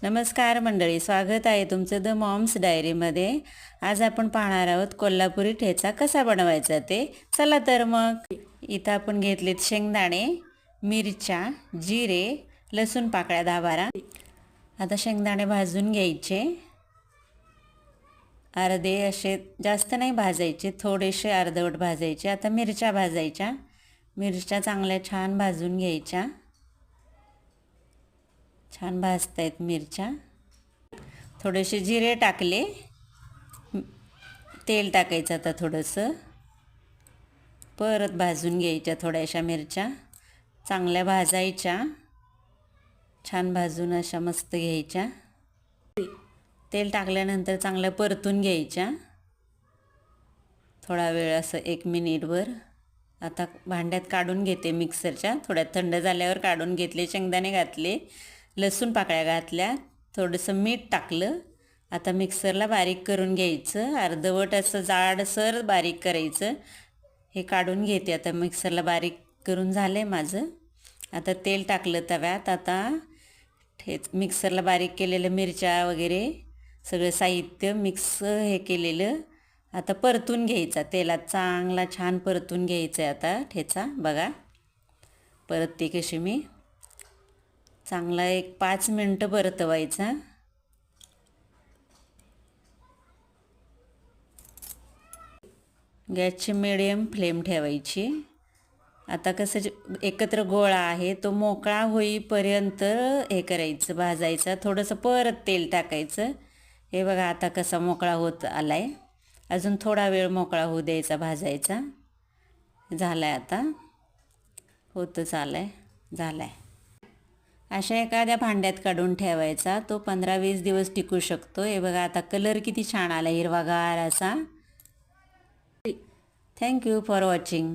नमस्कार मंडळी, स्वागत आहे तुमचं द मॉम्स डायरीमध्ये। आज आपण पाहणार आहोत कोल्हापुरी ठेचा कसा बनवायचा ते। चला तर मग इथं आपण घेतलेत शेंगदाणे, मिरच्या, जिरे, लसूण पाकळ्या 10-12। आता शेंगदाणे भाजून घ्यायचे, अर्धे असे जास्त नाही भाजायचे, थोडेसे अर्धवट भाजायचे। आता मिरच्या भाजायच्या, मिरच्या चांगल्या छान भाजून घ्यायच्या। छान भाजतायत मिरच्या। थोडेसे जिरे टाकले, तेल टाकायचं आता थोडंसं, परत भाजून घ्यायच्या थोड्याशा मिरच्या, चांगल्या भाजायच्या, छान भाजून अशा मस्त घ्यायच्या। तेल टाकल्यानंतर चांगलं परतून घ्यायच्या थोडा वेळ, असं 1 मिनिटभर। आता भांड्यात काढून घेते मिक्सरच्या, थोड्या थंड झाल्यावर काढून घेतले। शेंगदाणे घातले, लसूण पाकळ्या घातल्या, थोडंसं मीठ टाकलं। आता मिक्सरला बारीक करून घ्यायचं, अर्धवट असं जाडसर बारीक करायचं। हे काढून घेते आता, मिक्सरला बारीक करून झाले माझं। आता तेल टाकलं तव्यात, आता मिक्सरला बारीक केलेलं मिरच्या वगैरे सगळं साहित्य मिक्स हे केलेलं आता परतून घ्यायचा तेलात, चांगला छान परतून घ्यायचं आहे आता ठेचा। बघा परतते कशी मी, चांगला 1-5 मिनटं परतवायचा। गॅसची मिडियम फ्लेम ठेवायची। आता कसं एकत्र गोळा आहे तो मोकळा होईपर्यंत हे करायचं, भाजायचं। थोडंसं परत तेल टाकायचं। हे बघा आता कसा मोकळा होत आलाय, अजून थोडा वेळ मोकळा होऊ द्यायचा, भाजायचा। झालाय आता, होतच आलाय, झालाय। अशा एखाद्या भांड्यात काढून ठेवायचा, तो 15-20 दिवस टिकू शकतो। हे बघा आता कलर किती छान आला, हिरवागार असा। Thank you for watching.